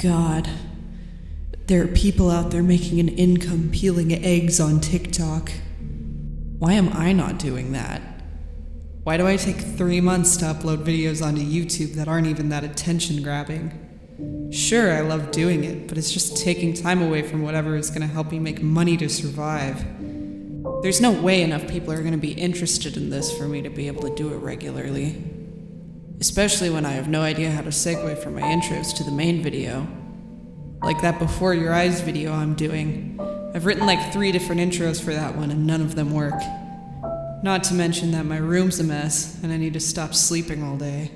God, there are people out there making an income peeling eggs on TikTok. Why am I not doing that? Why do I take 3 months to upload videos onto YouTube that aren't even that attention grabbing? Sure, I love doing it, but it's just taking time away from whatever is going to help me make money to survive. There's no way enough people are going to be interested in this for me to be able to do it regularly. Especially when I have no idea how to segue from my intros to the main video. Like that Before Your Eyes video I'm doing. I've written like 3 different intros for that one and none of them work. Not to mention that my room's a mess and I need to stop sleeping all day.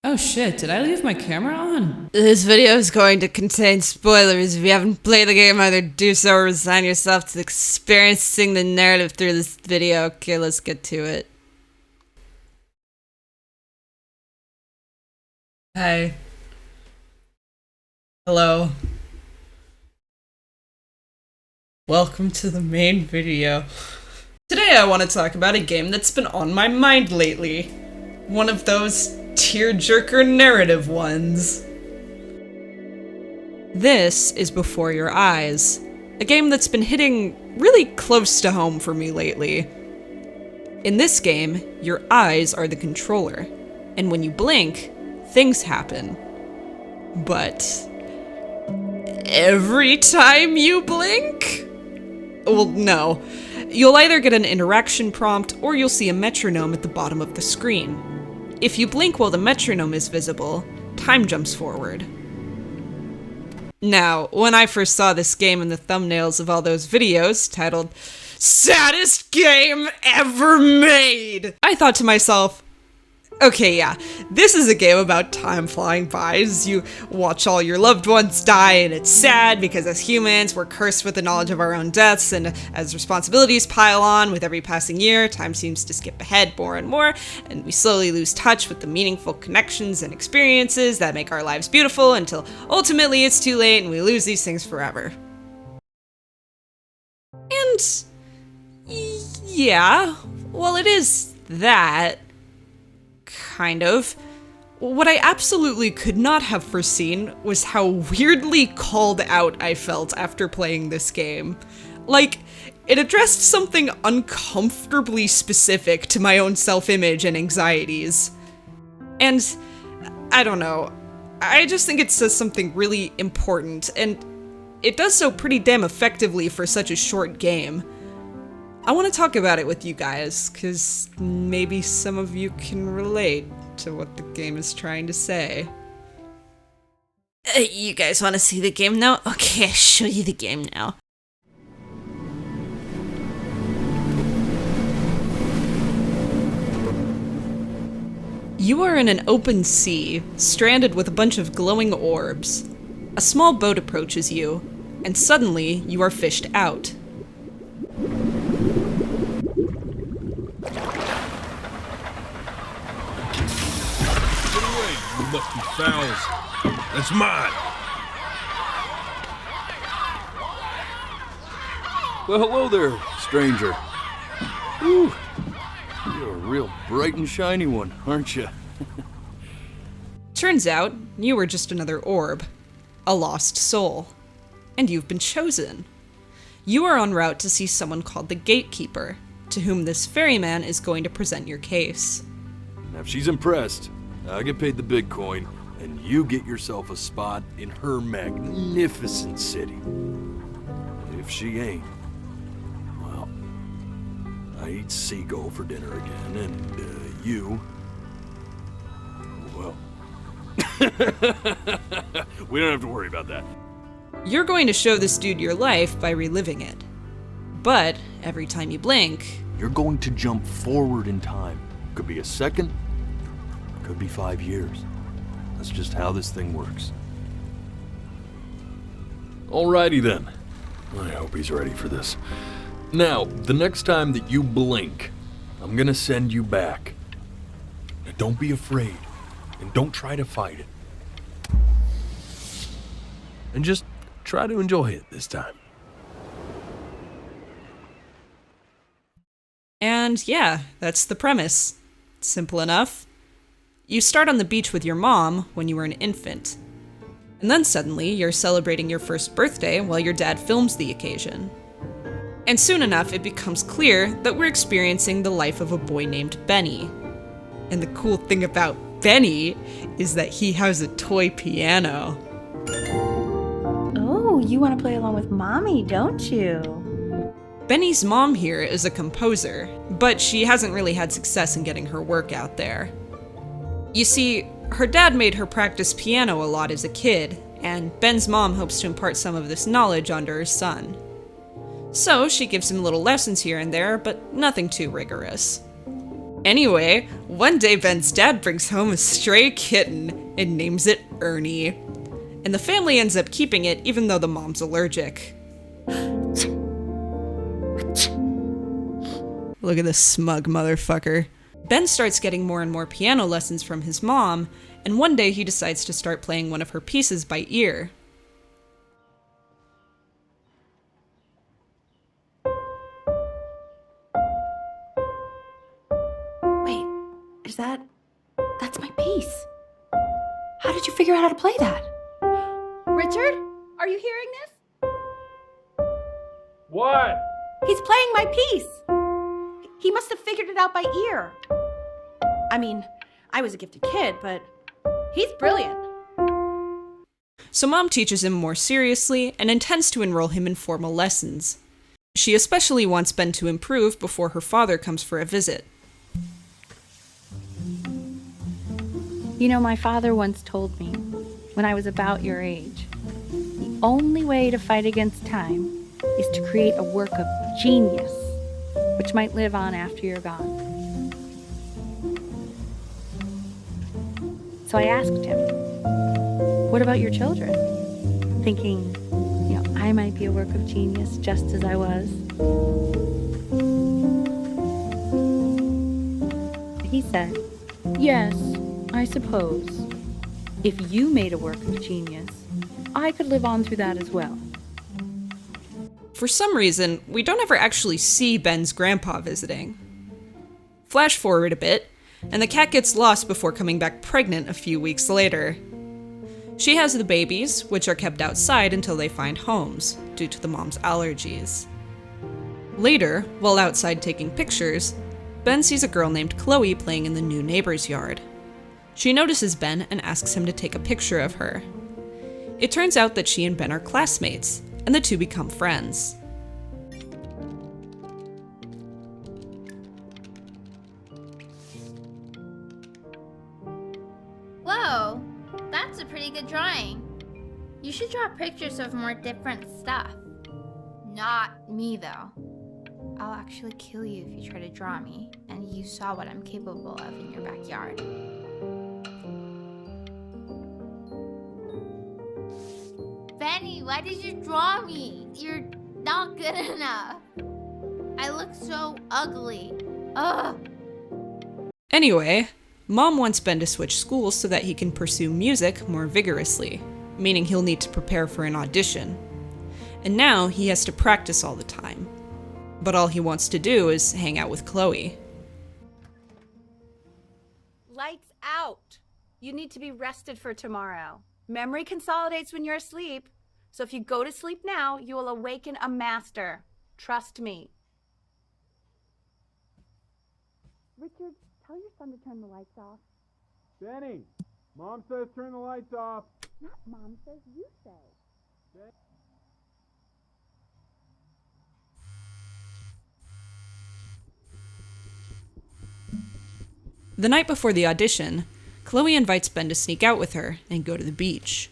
Oh shit, did I leave my camera on? This video is going to contain spoilers. If you haven't played the game, either do so or resign yourself to experiencing the narrative through this video. Okay, let's get to it. Hi. Hello. Welcome to the main video. Today I want to talk about a game that's been on my mind lately. One of those tearjerker narrative ones. This is Before Your Eyes, a game that's been hitting really close to home for me lately. In this game, your eyes are the controller, and when you blink, things happen. But every time you blink? Well, no. You'll either get an interaction prompt or you'll see a metronome at the bottom of the screen. If you blink while the metronome is visible, time jumps forward. Now, when I first saw this game in the thumbnails of all those videos titled "Saddest Game Ever Made," I thought to myself, okay, yeah, this is a game about time flying by as you watch all your loved ones die, and it's sad because as humans, we're cursed with the knowledge of our own deaths, and as responsibilities pile on with every passing year, time seems to skip ahead more and more, and we slowly lose touch with the meaningful connections and experiences that make our lives beautiful until ultimately it's too late and we lose these things forever. And yeah, well, it is that. Kind of. What I absolutely could not have foreseen was how weirdly called out I felt after playing this game. Like, it addressed something uncomfortably specific to my own self-image and anxieties. And, I don't know, I just think it says something really important, and it does so pretty damn effectively for such a short game. I want to talk about it with you guys, because maybe some of you can relate to what the game is trying to say. You guys want to see the game now? Okay, I'll show you the game now. You are in an open sea, stranded with a bunch of glowing orbs. A small boat approaches you, and suddenly you are fished out. Must be fouls. That's mine. Well, hello there, stranger. Whew. You're a real bright and shiny one, aren't you? Turns out, you were just another orb. A lost soul. And you've been chosen. You are en route to see someone called the Gatekeeper, to whom this ferryman is going to present your case. Now, if she's impressed, I get paid the big coin, and you get yourself a spot in her magnificent city. If she ain't, well, I eat seagull for dinner again, and you, well, we don't have to worry about that. You're going to show this dude your life by reliving it. But every time you blink, You're going to jump forward in time. Could be a second, could be 5 years. That's just how this thing works. Alrighty then. I hope he's ready for this. Now, the next time that you blink, I'm gonna send you back. Now, don't be afraid, and don't try to fight it. And just try to enjoy it this time. and yeah, that's the premise. Simple enough. You start on the beach with your mom when you were an infant. And then suddenly, you're celebrating your first birthday while your dad films the occasion. And soon enough, it becomes clear that we're experiencing the life of a boy named Benny. And the cool thing about Benny is that he has a toy piano. Oh, you want to play along with Mommy, don't you? Benny's mom here is a composer, but she hasn't really had success in getting her work out there. You see, her dad made her practice piano a lot as a kid, and Ben's mom hopes to impart some of this knowledge onto her son. So she gives him little lessons here and there, but nothing too rigorous. Anyway, one day Ben's dad brings home a stray kitten and names it Ernie. And the family ends up keeping it even though the mom's allergic. Look at this smug motherfucker. Ben starts getting more and more piano lessons from his mom, and one day he decides to start playing one of her pieces by ear. Wait, that's my piece. How did you figure out how to play that? Richard, are you hearing this? What? He's playing my piece. He must have figured it out by ear. I mean, I was a gifted kid, but he's brilliant. So mom teaches him more seriously and intends to enroll him in formal lessons. She especially wants Ben to improve before her father comes for a visit. You know, my father once told me, when I was about your age, the only way to fight against time is to create a work of genius, which might live on after you're gone. So I asked him, what about your children? Thinking, I might be a work of genius just as I was. He said, yes, I suppose. If you made a work of genius, I could live on through that as well. For some reason, we don't ever actually see Ben's grandpa visiting. Flash forward a bit, and the cat gets lost before coming back pregnant a few weeks later. She has the babies, which are kept outside until they find homes, due to the mom's allergies. Later, while outside taking pictures, Ben sees a girl named Chloe playing in the new neighbor's yard. She notices Ben and asks him to take a picture of her. It turns out that she and Ben are classmates, and the two become friends. Whoa, that's a pretty good drawing. You should draw pictures of more different stuff. Not me, though. I'll actually kill you if you try to draw me, and you saw what I'm capable of in your backyard. Benny, why did you draw me? You're not good enough. I look so ugly. Ugh. Anyway, Mom wants Ben to switch schools so that he can pursue music more vigorously, meaning he'll need to prepare for an audition. And now he has to practice all the time. But all he wants to do is hang out with Chloe. Lights out. You need to be rested for tomorrow. Memory consolidates when you're asleep. So if you go to sleep now, you will awaken a master. Trust me. Richard, tell your son to turn the lights off. Benny, Mom says turn the lights off. Not Mom says, you say. The night before the audition, Chloe invites Ben to sneak out with her and go to the beach.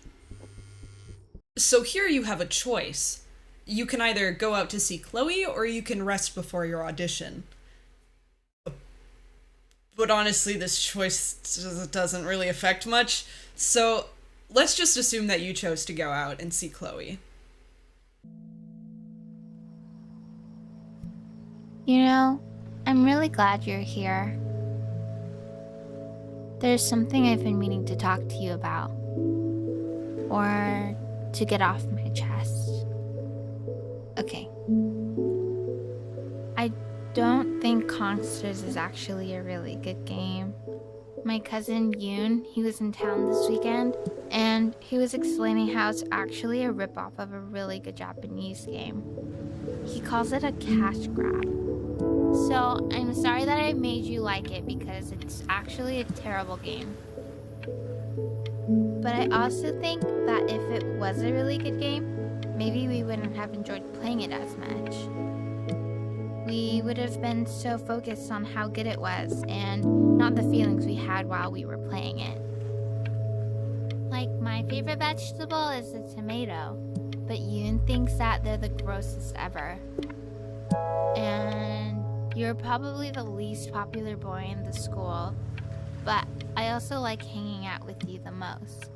So here you have a choice. You can either go out to see Chloe or you can rest before your audition. But honestly, this choice doesn't really affect much, so let's just assume that you chose to go out and see Chloe. You know, I'm really glad you're here. There's something I've been meaning to talk to you about. Or to get off my chest. Okay. I don't think Consters is actually a really good game. My cousin Yoon, he was in town this weekend, and he was explaining how it's actually a ripoff of a really good Japanese game. He calls it a cash grab. So I'm sorry that I made you like it because it's actually a terrible game. But I also think that if it was a really good game, maybe we wouldn't have enjoyed playing it as much. We would have been so focused on how good it was and not the feelings we had while we were playing it. Like, my favorite vegetable is the tomato, but Yoon thinks that they're the grossest ever. And you're probably the least popular boy in the school, but I also like hanging out with you the most,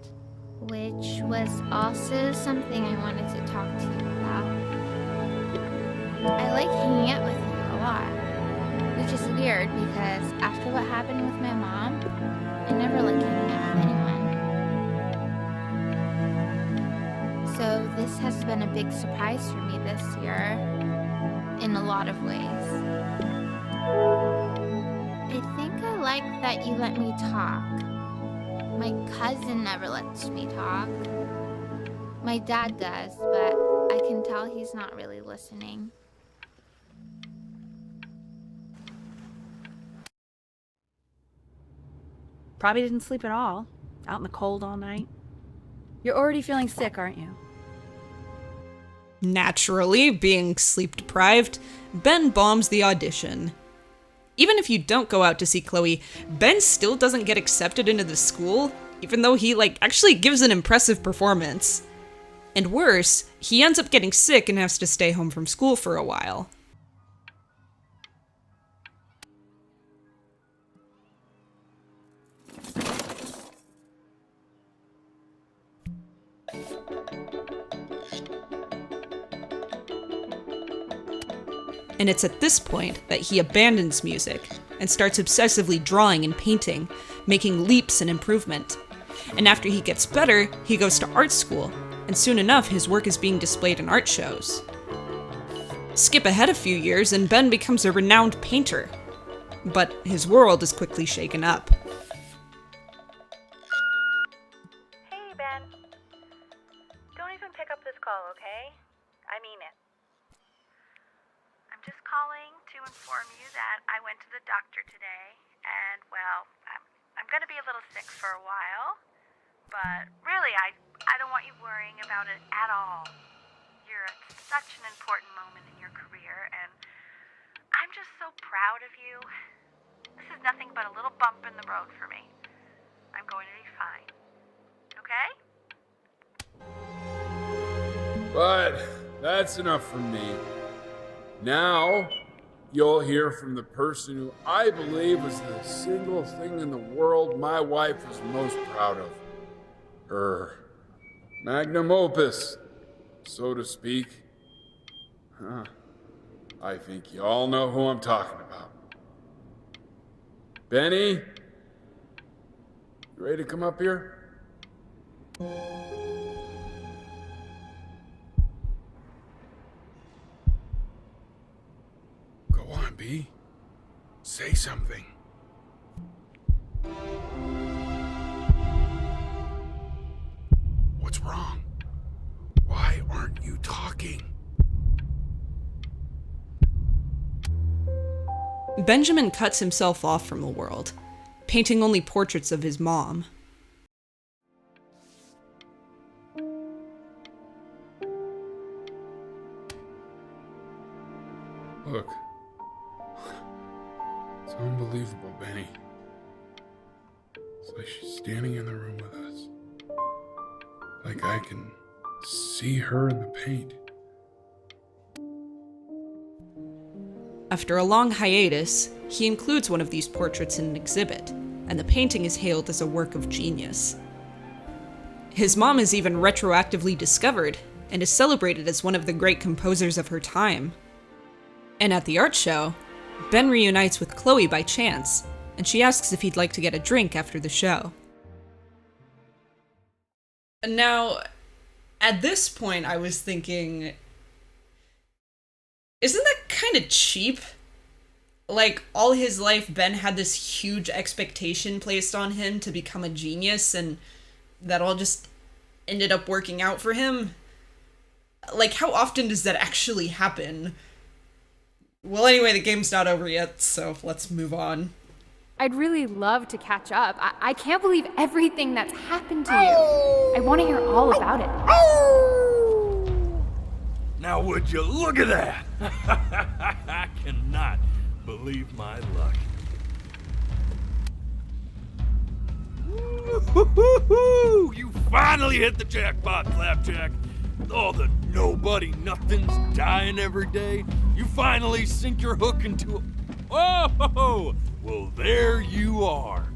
which was also something I wanted to talk to you about. I like hanging out with you a lot, which is weird because after what happened with my mom, I never liked hanging out with anyone. So this has been a big surprise for me this year, in a lot of ways. I think I like that you let me talk. My cousin never lets me talk. My dad does, but I can tell he's not really listening. Probably didn't sleep at all. Out in the cold all night. You're already feeling sick, aren't you? Naturally, being sleep deprived, Ben bombs the audition. Even if you don't go out to see Chloe, Ben still doesn't get accepted into the school, even though he, actually gives an impressive performance. And worse, he ends up getting sick and has to stay home from school for a while. And it's at this point that he abandons music and starts obsessively drawing and painting, making leaps in improvement. And after he gets better, he goes to art school, and soon enough his work is being displayed in art shows. Skip ahead a few years and Ben becomes a renowned painter. But his world is quickly shaken up. Hey, Ben. Don't even pick up this call, okay? I mean it. I'm just calling to inform you that I went to the doctor today, and, well, I'm gonna be a little sick for a while, but really, I don't want you worrying about it at all. You're at such an important moment in your career, and I'm just so proud of you. This is nothing but a little bump in the road for me. I'm going to be fine. Okay? But that's enough from me. Now, you'll hear from the person who I believe was the single thing in the world my wife was most proud of. Her magnum opus, so to speak. I think you all know who I'm talking about. Benny? You ready to come up here? Go on, B. Say something. What's wrong? Why aren't you talking? Benjamin cuts himself off from the world, painting only portraits of his mom. Look. It's unbelievable, Benny. It's like she's standing in the room with us. Like I can see her in the paint. After a long hiatus, he includes one of these portraits in an exhibit, and the painting is hailed as a work of genius. His mom is even retroactively discovered, and is celebrated as one of the great composers of her time. And at the art show, Ben reunites with Chloe by chance, and she asks if he'd like to get a drink after the show. Now, at this point, I was thinking, isn't that kind of cheap? Like, all his life, Ben had this huge expectation placed on him to become a genius, and that all just ended up working out for him. Like, how often does that actually happen? Well, anyway, the game's not over yet, so let's move on. I'd really love to catch up. I can't believe everything that's happened to you. I want to hear all about it. Now would you look at that? I cannot believe my luck. Woo-hoo-hoo-hoo! You finally hit the jackpot, Flapjack. All the nobody nothings dying every day. You finally sink your hook into a... Oh, well, there you are.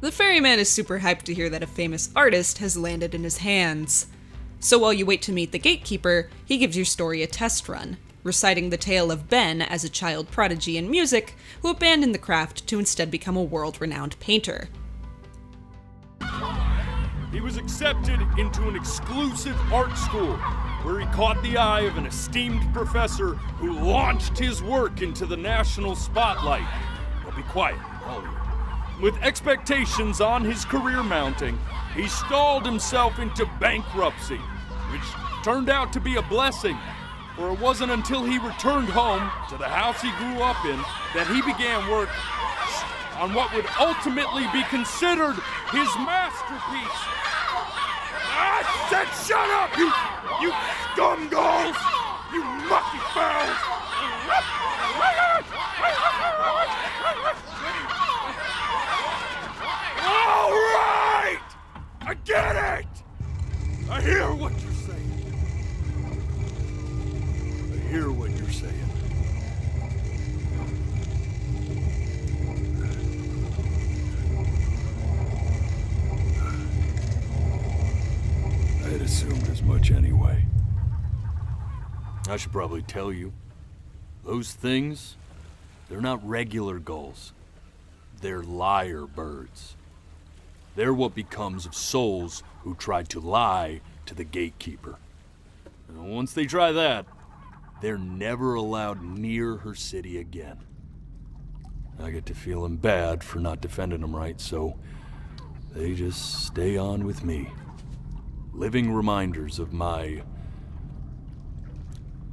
The ferryman is super hyped to hear that a famous artist has landed in his hands. So while you wait to meet the gatekeeper, he gives your story a test run, reciting the tale of Ben as a child prodigy in music who abandoned the craft to instead become a world-renowned painter. He was accepted into an exclusive art school where he caught the eye of an esteemed professor who launched his work into the national spotlight. Now be quiet, all of you. With expectations on his career mounting, he stalled himself into bankruptcy, which turned out to be a blessing, for it wasn't until he returned home to the house he grew up in that he began work on what would ultimately be considered his masterpiece. I said shut up, you scumballs! You mucky fowls! All right! I get it! I hear what you're saying. I hear what you're saying. I had assumed as much anyway. I should probably tell you, those things, they're not regular gulls. They're lyre birds. They're what becomes of souls who tried to lie to the gatekeeper. And once they try that, they're never allowed near her city again. I get to feeling bad for not defending them right, so they just stay on with me. Living reminders of my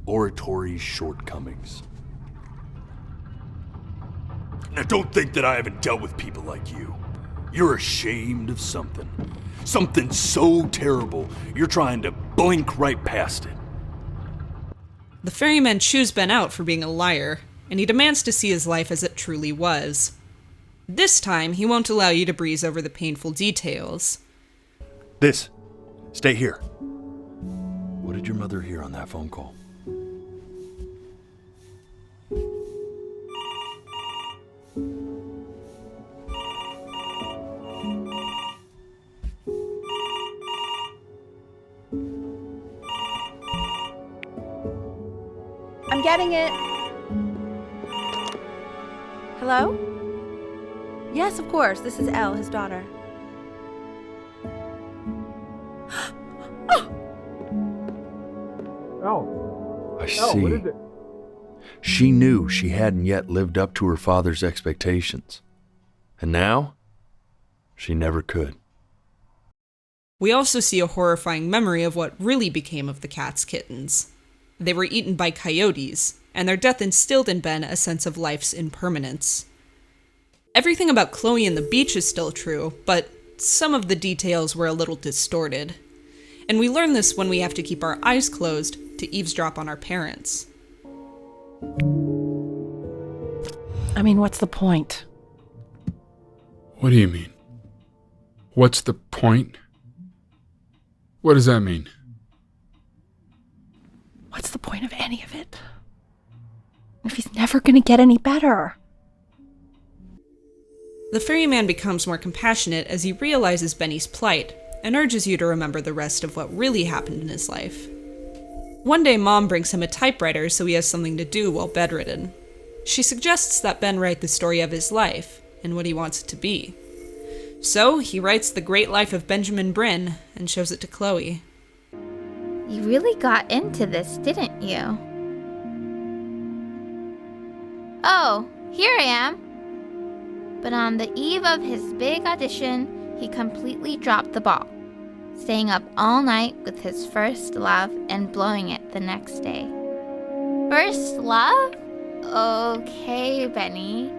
oratory shortcomings. Now don't think that I haven't dealt with people like you. You're ashamed of something. Something so terrible, you're trying to blink right past it. The ferryman chews Ben out for being a liar, and he demands to see his life as it truly was. This time, he won't allow you to breeze over the painful details. Stay here. What did your mother hear on that phone call? I'm getting it. Hello? Yes, of course. This is Elle, his daughter. I see. What is it? She knew she hadn't yet lived up to her father's expectations. And now, she never could. We also see a horrifying memory of what really became of the cat's kittens. They were eaten by coyotes, and their death instilled in Ben a sense of life's impermanence. Everything about Chloe and the beach is still true, but some of the details were a little distorted. And we learn this when we have to keep our eyes closed to eavesdrop on our parents. I mean, what's the point? What do you mean? What's the point? What does that mean? What's the point of any of it? If he's never gonna get any better. The ferryman becomes more compassionate as he realizes Benny's plight and urges you to remember the rest of what really happened in his life. One day, Mom brings him a typewriter so he has something to do while bedridden. She suggests that Ben write the story of his life and what he wants it to be. So, he writes The Great Life of Benjamin Bryn and shows it to Chloe. You really got into this, didn't you? Oh, here I am. But on the eve of his big audition, he completely dropped the ball, staying up all night with his first love and blowing it the next day. First love? Okay, Benny.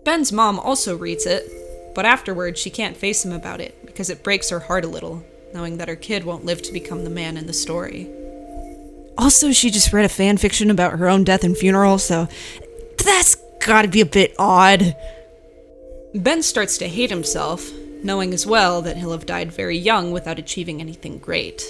Ben's mom also reads it, but afterwards she can't face him about it because it breaks her heart a little, knowing that her kid won't live to become the man in the story. Also, she just read a fan fiction about her own death and funeral, so that's gotta be a bit odd. Ben starts to hate himself, knowing as well that he'll have died very young without achieving anything great.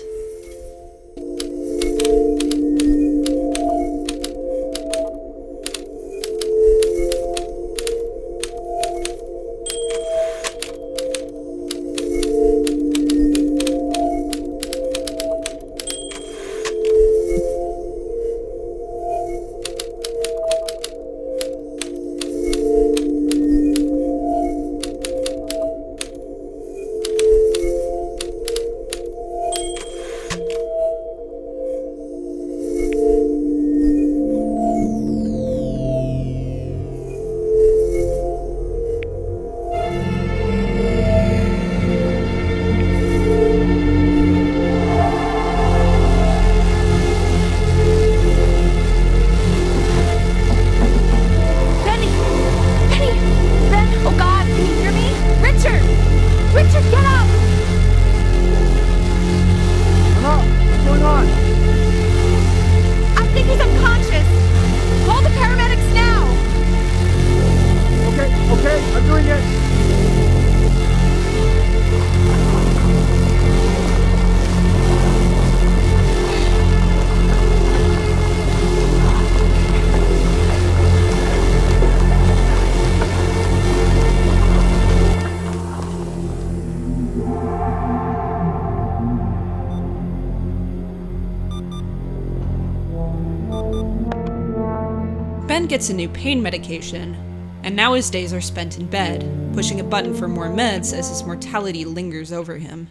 Ben gets a new pain medication, and now his days are spent in bed, pushing a button for more meds as his mortality lingers over him.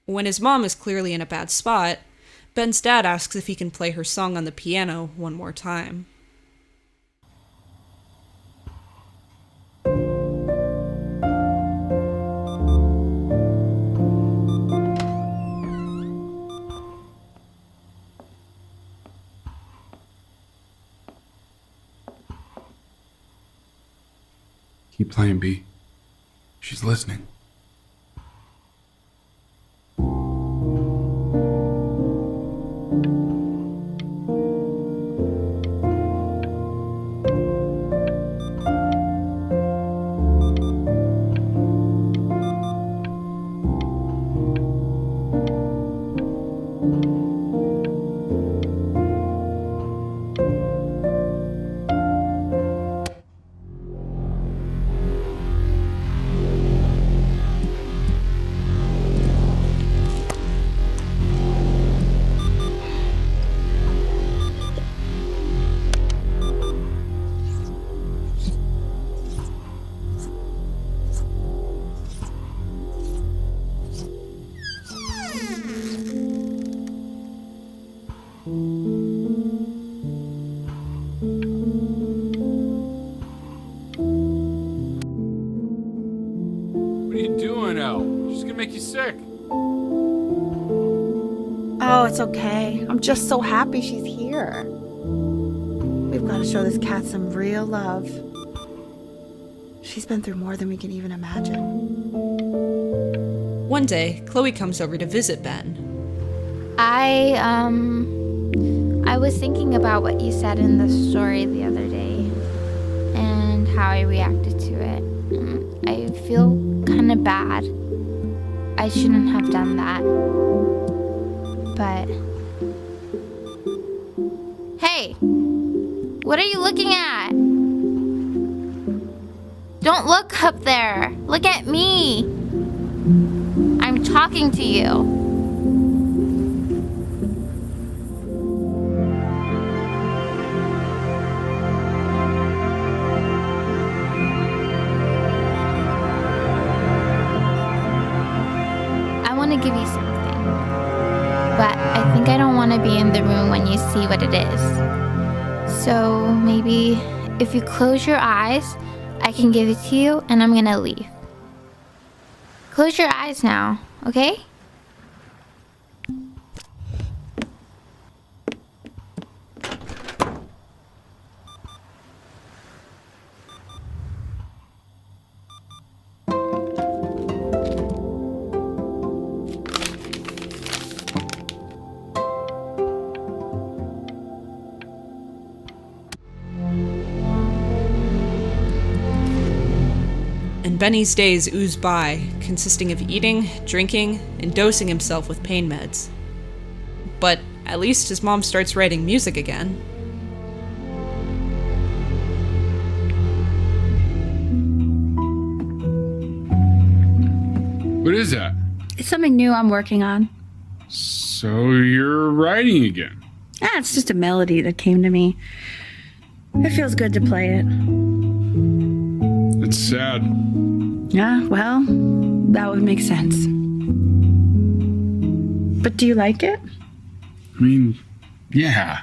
When his mom is clearly in a bad spot, Ben's dad asks if he can play her song on the piano one more time. Keep playing, B. She's listening. What are you doing, Elle? She's gonna make you sick. Oh, it's okay. I'm just so happy she's here. We've got to show this cat some real love. She's been through more than we can even imagine. One day, Chloe comes over to visit Ben. I was thinking about what you said in the story the other day and how I reacted to it. I feel kind of bad. I shouldn't have done that. But hey, what are you looking at? Don't look up there. Look at me. I'm talking to you. I want to give you something, but I think I don't want to be in the room when you see what it is. So maybe If you close your eyes, I can give it to you and I'm gonna leave. Close your eyes now, okay? And Benny's days ooze by, consisting of eating, drinking, and dosing himself with pain meds. But at least his mom starts writing music again. What is that? It's something new I'm working on. So you're writing again? It's just a melody that came to me. It feels good to play it. It's sad. Yeah, well, that would make sense. But do you like it? I mean, yeah.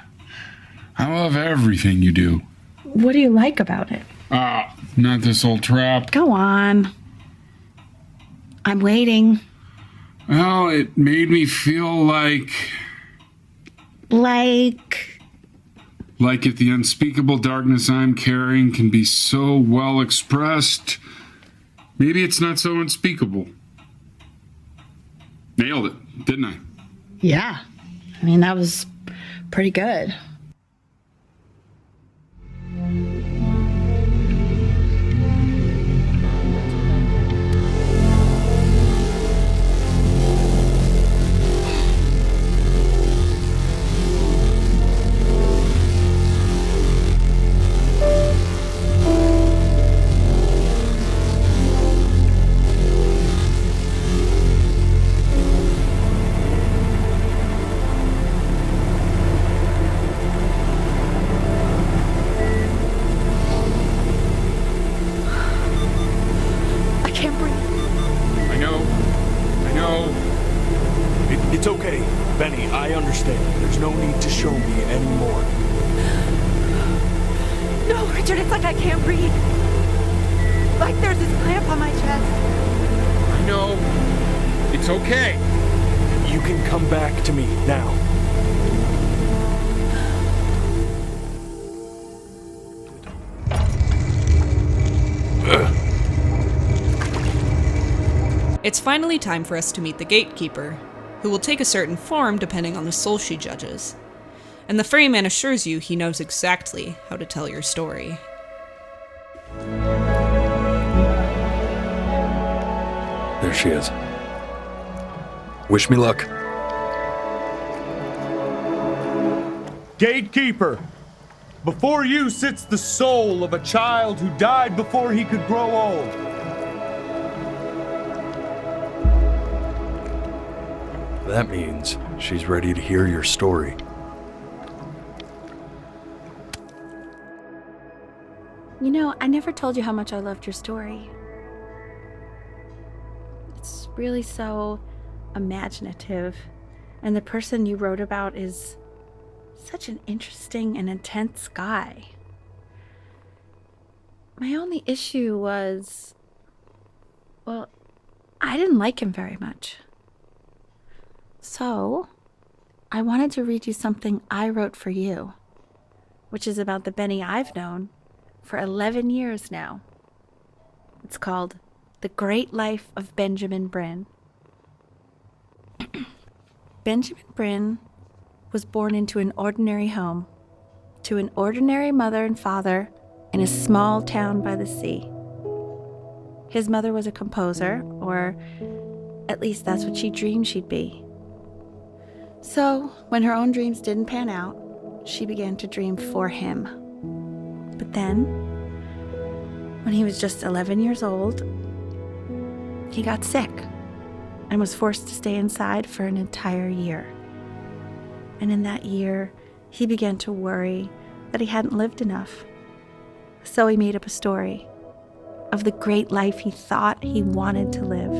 I love everything you do. What do you like about it? Not this old trap. Go on. I'm waiting. Well, it made me feel like if the unspeakable darkness I'm carrying can be so well expressed, maybe it's not so unspeakable. Nailed it, didn't I? Yeah. I mean, that was pretty good. It's okay, Benny, I understand. There's no need to show me anymore. No, Richard, it's like I can't breathe. Like there's this clamp on my chest. I know. It's okay. You can come back to me now. It's finally time for us to meet the gatekeeper, who will take a certain form depending on the soul she judges. And the ferryman assures you he knows exactly how to tell your story. There she is. Wish me luck. Gatekeeper, before you sits the soul of a child who died before he could grow old. That means she's ready to hear your story. You know, I never told you how much I loved your story. It's really so imaginative, and the person you wrote about is such an interesting and intense guy. My only issue was, well, I didn't like him very much. So, I wanted to read you something I wrote for you, which is about the Benny I've known for 11 years now. It's called The Great Life of Benjamin Bryn. Benjamin Bryn was born into an ordinary home, to an ordinary mother and father in a small town by the sea. His mother was a composer, or at least that's what she dreamed she'd be. So, when her own dreams didn't pan out, she began to dream for him. But then, when he was just 11 years old, he got sick and was forced to stay inside for an entire year. And in that year, he began to worry that he hadn't lived enough. So he made up a story of the great life he thought he wanted to live,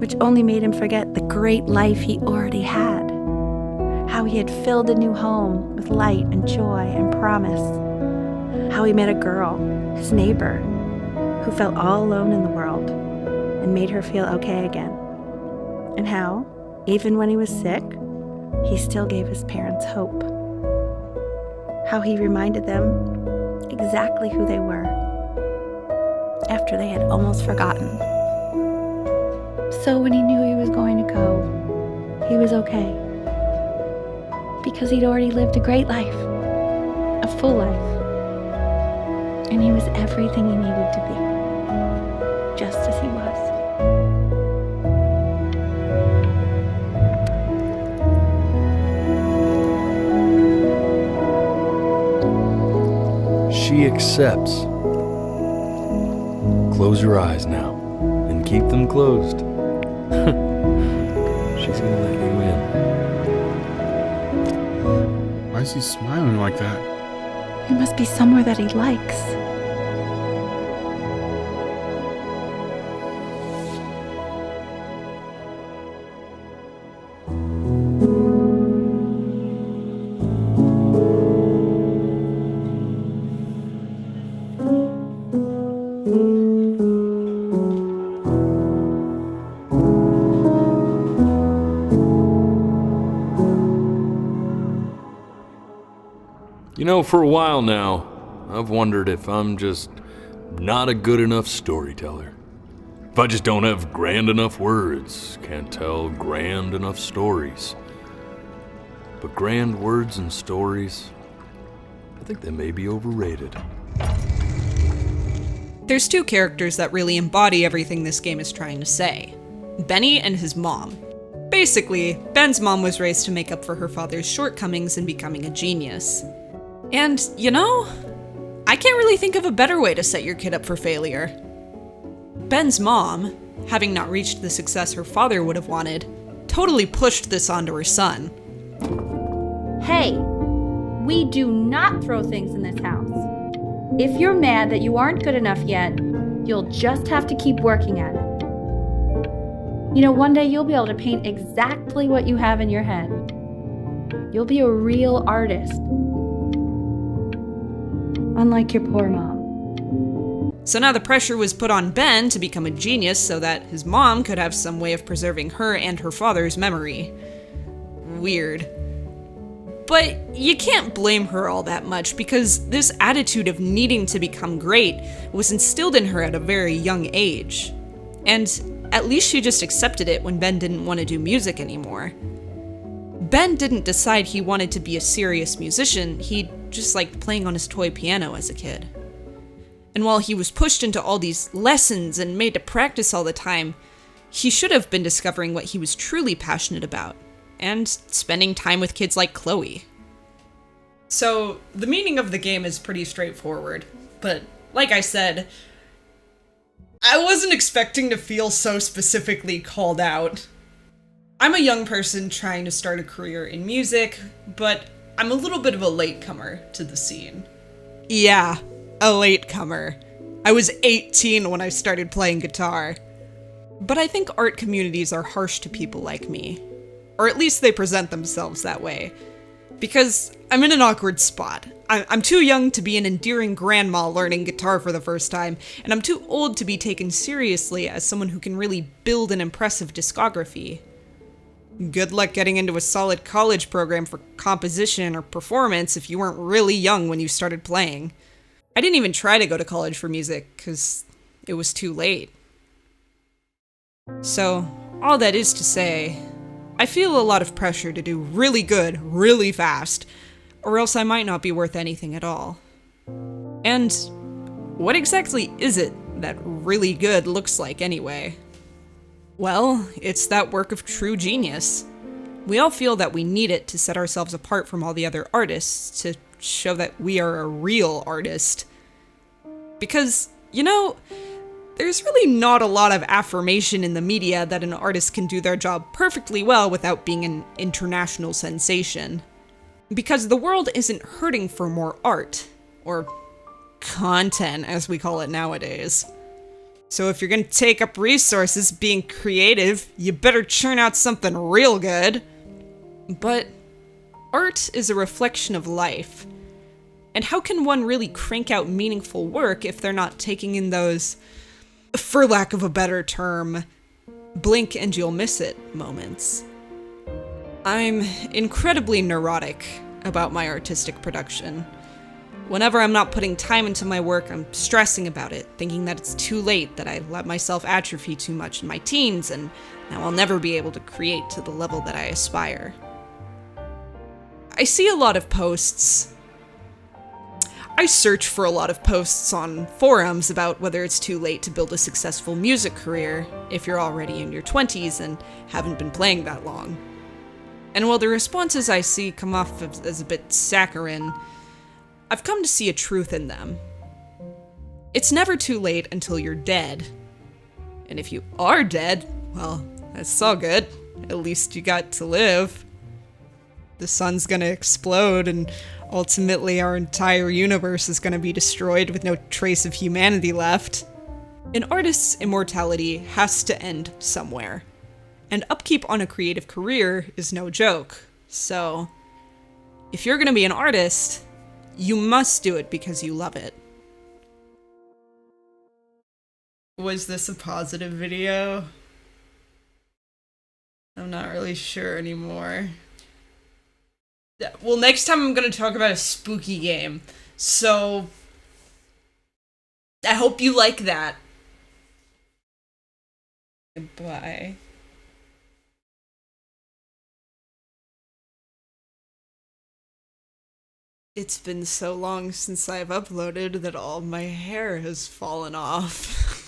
which only made him forget the great life he already had, how he had filled a new home with light and joy and promise, How he met a girl, his neighbor, who felt all alone in the world and made her feel okay again. And how, even when he was sick, he still gave his parents hope. How he reminded them exactly who they were after they had almost forgotten. So when he knew he was going to go, he was okay. Because he'd already lived a great life, a full life. And he was everything he needed to be, just as he was. She accepts. Close your eyes now, and keep them closed. She's gonna let you in. Why is he smiling like that? He must be somewhere that he likes. You know, for a while now, I've wondered if I'm just not a good enough storyteller. If I just don't have grand enough words, can't tell grand enough stories. But grand words and stories, I think they may be overrated. There's two characters that really embody everything this game is trying to say. Benny and his mom. Basically, Ben's mom was raised to make up for her father's shortcomings in becoming a genius. And, you know, I can't really think of a better way to set your kid up for failure. Ben's mom, having not reached the success her father would have wanted, totally pushed this onto her son. Hey, we do not throw things in this house. If you're mad that you aren't good enough yet, you'll just have to keep working at it. You know, one day you'll be able to paint exactly what you have in your head. You'll be a real artist. Unlike your poor mom. So now the pressure was put on Ben to become a genius so that his mom could have some way of preserving her and her father's memory. Weird. But you can't blame her all that much because this attitude of needing to become great was instilled in her at a very young age. And at least she just accepted it when Ben didn't want to do music anymore. Ben didn't decide he wanted to be a serious musician, he just liked playing on his toy piano as a kid. And while he was pushed into all these lessons and made to practice all the time, he should have been discovering what he was truly passionate about, and spending time with kids like Chloe. So, the meaning of the game is pretty straightforward, but like I said, I wasn't expecting to feel so specifically called out. I'm a young person trying to start a career in music, but I'm a little bit of a latecomer to the scene. Yeah, a latecomer. I was 18 when I started playing guitar. But I think art communities are harsh to people like me. Or at least they present themselves that way. Because I'm in an awkward spot. I'm too young to be an endearing grandma learning guitar for the first time, and I'm too old to be taken seriously as someone who can really build an impressive discography. Good luck getting into a solid college program for composition or performance if you weren't really young when you started playing. I didn't even try to go to college for music, because it was too late. So, all that is to say, I feel a lot of pressure to do really good, really fast, or else I might not be worth anything at all. And what exactly is it that really good looks like anyway? Well, it's that work of true genius. We all feel that we need it to set ourselves apart from all the other artists, to show that we are a real artist. Because, you know, there's really not a lot of affirmation in the media that an artist can do their job perfectly well without being an international sensation. Because the world isn't hurting for more art, or content as we call it nowadays. So if you're gonna take up resources being creative, you better churn out something real good. But art is a reflection of life. And how can one really crank out meaningful work if they're not taking in those, for lack of a better term, blink and you'll miss it moments? I'm incredibly neurotic about my artistic production. Whenever I'm not putting time into my work, I'm stressing about it, thinking that it's too late, that I let myself atrophy too much in my teens, and now I'll never be able to create to the level that I aspire. I see a lot of posts. I search for a lot of posts on forums about whether it's too late to build a successful music career if you're already in your 20s and haven't been playing that long. And while the responses I see come off as a bit saccharine, I've come to see a truth in them. It's never too late until you're dead. And if you are dead, well, that's all good. At least you got to live. The sun's gonna explode and ultimately our entire universe is gonna be destroyed with no trace of humanity left. An artist's immortality has to end somewhere. And upkeep on a creative career is no joke. So, if you're gonna be an artist, you must do it because you love it. Was this a positive video? I'm not really sure anymore. Well, next time I'm gonna talk about a spooky game. So, I hope you like that. Goodbye. It's been so long since I've uploaded that all my hair has fallen off.